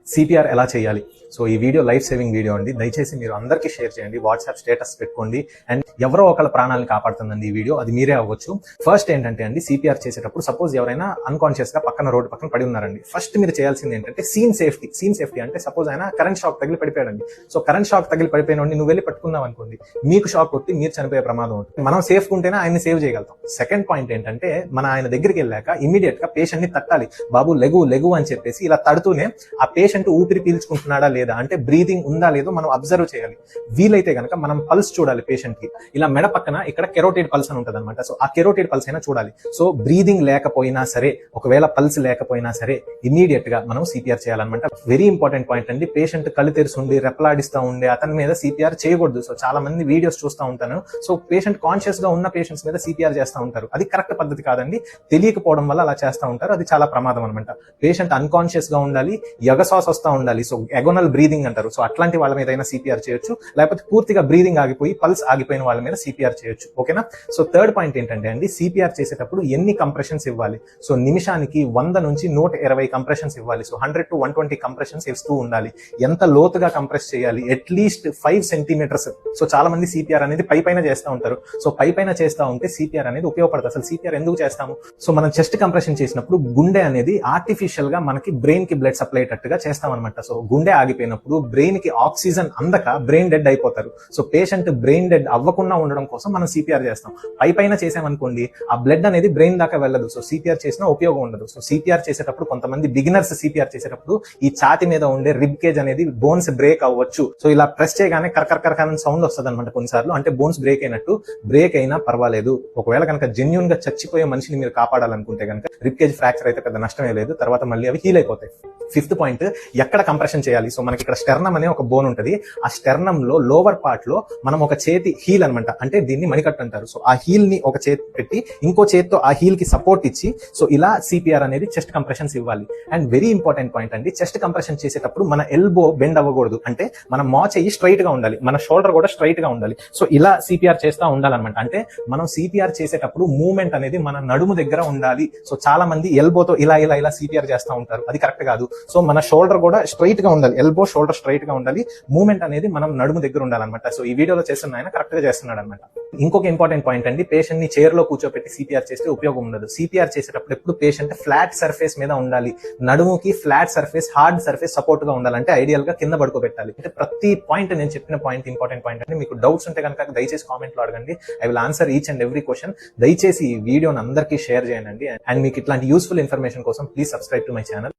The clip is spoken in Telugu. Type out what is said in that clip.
సిపిఆర్ ఎలా చేయాలి. సో ఈ వీడియో లైఫ్ సేవింగ్ వీడియో అండి. దయచేసి మీరు అందరికీ షేర్ చేయండి, వాట్సాప్ స్టేటస్ పెట్టుకోండి. అండ్ ఎవరో ఒకళ్ళ ప్రాణాలను కాపాడుతుందండి ఈ వీడియో, అది మీరే అవ్వచ్చు. ఫస్ట్ ఏంటంటే అండి, సిపిఆర్ చేసేటప్పుడు సపోజ్ ఎవరైనా అన్కాన్షియస్ గా పక్కన రోడ్డు పక్కన పడి ఉన్నారండి. ఫస్ట్ మీరు చేయాల్సింది ఏంటంటే సీన్ సేఫ్టీ అంటే సపోజ్ ఆయన కరెంట్ షాక్ తగిలి పడిపోయాడండి. సో కరెంట్ షాక్ తగిలి పడిపోయిన నువ్వు వెళ్ళి పట్టుకున్నావు అనుకోండి, మీకు షాక్ కొట్టి మీరు చనిపోయే ప్రమాదం ఉంటుంది. మనం సేఫ్ ఉంటేనే ఆయన్ని సేవ్ చేయగలుగుతాం. సెకండ్ పాయింట్ ఏంటంటే, మన ఆయన దగ్గరికి వెళ్ళాక ఇమీడియట్ గా పేషెంట్ ని తట్టాలి. బాబు లెగు అని చెప్పేసి ఇలా తడుతూనే ఆ పేషెంట్ ఊపిరి పీల్చుకుంటున్నాడా లేదా అంటే బ్రీదింగ్ ఉందా లేదో మనం అబ్జర్వ్ చేయాలి. వీలైతే గనక మనం పల్స్ చూడాలి పేషెంట్ కి. ఇలా మెడ పక్కన ఇక్కడ కెరోటిడ్ పల్స్ అని ఉంటుంది అనమాట. సో ఆ కెరోటిడ్ పల్స్ అయినా చూడాలి. సో బ్రీదింగ్ లేకపోయినా సరే, ఒకవేళ పల్స్ లేకపోయినా సరే ఇమీడియట్ గా మనం సిపిఆర్ చేయాలన్నమాట. వెరీ ఇంపార్టెంట్ పాయింట్ అండి. పేషెంట్ కళ్ళు తెరిచి ఉండి రెప్పలాడిస్తూ ఉండే అతని మీద సిపిఆర్ చేయకూడదు. సో చాలా మంది వీడియోస్ చూస్తూ ఉంటాను. సో పేషెంట్ కాన్షియస్ గా ఉన్న పేషెంట్స్ మీద సిపిఆర్ చేస్తూ ఉంటారు. అది కరెక్ట్ పద్ధతి కాదండి. తెలియకపోవడం వల్ల అలా చేస్తూ ఉంటారు. అది చాలా ప్రమాదం అనమాట. పేషెంట్ అన్కాన్షియస్ గా ఉండాలి, ఎగసాస్ వస్తూ ఉండాలి. సో ఎగోనల్ బ్రీదింగ్ అంటారు. సో అట్లాంటి వాళ్ళ మీద అయినా సిపిఆర్ చేయొచ్చు. లేకపోతే పూర్తిగా బ్రీదింగ్ ఆగిపోయి పల్స్ ఆగిపోయిన వాళ్ళ మీద సిపిఆర్ చేయొచ్చు. ఓకేనా. సో థర్డ్ పాయింట్ ఏంటంటే అండి, సిపిఆర్ చేసేటప్పుడు ఎన్ని కంప్రెషన్స్ ఇవ్వాలి. సో నిమిషానికి 100 నుంచి 120 కంప్రెషన్స్ ఇవ్వాలి. సో 100 to 120 కంప్రెషన్స్ ఇస్తూ ఉండాలి. ఎంత లోతుగా కంప్రెస్ చేయాలి, అట్లీస్ట్ 5 సెంటీమీటర్స్. సో చాలా మంది సిపిఆర్ అనేది పైన చేస్తూ ఉంటారు. సో పైన చేస్తూ ఉంటే సిపిఆర్ అనేది ఉపయోగపడుతుంది. అసలు సిపిఆర్ ఎందుకు చేస్తాము? సో మనం చెస్ట్ కంప్రెషన్ చేసినప్పుడు గుండె అనేది ఆర్టిఫిషియల్ గా మనకి బ్రెయిన్ కి బ్లడ్ సప్లై అయ్యేటట్టుగా చేస్తాం అనమాట. సో గుండె ఆగిపోయినప్పుడు బ్రెయిన్ కి ఆక్సిజన్ అందక బ్రెయిన్ డెడ్ అయిపోతారు. సో పేషెంట్ బ్రెయిన్ డెడ్ అవ్వకుండా ఉండడం కోసం మనం సిపిఆర్ చేస్తాం. పైన చేసామనుకోండి, ఆ బ్లడ్ అనేది బ్రెయిన్ దాకా వెళ్ళదు. సో సిపిఆర్ చేసినా ఉపయోగం ఉండదు. సో సిపిఆర్ చేసేటప్పుడు కొంతమంది బిగినర్స్ సిపిఆర్ చేసేటప్పుడు ఈ ఛాతి మీద ఉండే రిబ్ కేజ్ అనేది బోన్స్ బ్రేక్ అవ్వచ్చు. సో ఇలా ప్రెస్ చేయగానే కరకర సౌండ్ వస్తుంది అనమాట కొన్నిసార్లు. అంటే బోన్స్ బ్రేక్ అయినట్టు. బ్రేక్ అయినా పర్వాలేదు. ఒకవేళ కనుక జెన్యూన్ గా చచ్చిపోయే మనిషిని మీరు కాపాడాలనుకుంటే కనుక రిబ్ కేజ్ ఫ్రాక్చర్ అయితే పెద్ద నష్టమే లేదు. తర్వాత మళ్ళీ అవి హీల్ అయిపోతాయి. ఫిఫ్త్ పాయింట్, ఎక్కడ కంప్రెషన్ చేయాలి. సో మనకి ఇక్కడ స్టెర్నమ్ అనే ఒక బోన్ ఉంటుంది. ఆ స్టెర్నమ్ లో లోవర్ పార్ట్ లో మనం ఒక చేతి హీల్ అనమాట, అంటే దీన్ని మణికట్టు అంటారు. సో ఆ హీల్ ని ఒక చేతి పెట్టి ఇంకో చేతితో ఆ హీల్ కి సపోర్ట్ ఇచ్చి, సో ఇలా సిపిఆర్ అనేది చెస్ట్ కంప్రెషన్స్ ఇవ్వాలి. అండ్ వెరీ ఇంపార్టెంట్ పాయింట్ అండి, చెస్ట్ కంప్రెషన్ చేసేటప్పుడు మన ఎల్బో బెండ్ అవ్వకూడదు. అంటే మన మోచెయ్యి స్ట్రైట్ గా ఉండాలి, మన షోల్డర్ కూడా స్ట్రైట్ గా ఉండాలి. సో ఇలా సిపిఆర్ చేస్తూ ఉండాలన్నమాట. అంటే మనం సిపిఆర్ చేసేటప్పుడు మూవ్మెంట్ అనేది మన నడుము దగ్గర ఉండాలి. సో చాలా మంది ఎల్బోతో ఇలా సిపిఆర్ చేస్తూ ఉంటారు. అది కరెక్ట్ కాదు. సో మన షోల్డర్ కూడా స్ట్రైట్ గా ఉండాలి, ఎల్బో షోల్డర్ స్ట్రైట్ గా ఉండాలి. మూవ్మెంట్ అనేది మనం నడుము దగ్గర ఉండాలన్నమాట. సో ఈ వీడియోలో చేస్తున్న ఆయన కరెక్ట్ గా చేస్తున్నాడు అనమాట. ఇంకొక ఇంపార్టెంట్ పాయింట్ అండి, పేషెంట్ ని చైర్ లో కూర్చోబెట్టి సిపిఆర్ చేస్తే ఉపయోగం ఉండదు. సిపిఆర్ చేసేటప్పుడు ఎప్పుడు పేషెంట్ ఫ్లాట్ సర్ఫేస్ మీద ఉండాలి. నడుముకి flat surface, hard surface support గా ఉండాలంటే ఐడియల్ గా కింద పడుకోబెట్టాలి. అంటే ప్రతి పాయింట్ నేను చెప్పిన పాయింట్ ఇంపార్టెంట్ పాయింట్ అండి. మీకు డౌట్స్ ఉంటే కనుక దయచేసి కామెంట్ లో అడగండి. I will answer each and every question. దయచేసి ఈ వీడియోని అందరికీ షేర్ చేయండి. అండ్ మీకు ఇట్లాంటి యూస్ఫుల్ ఇన్ఫర్మేషన్ కోసం please subscribe to my channel.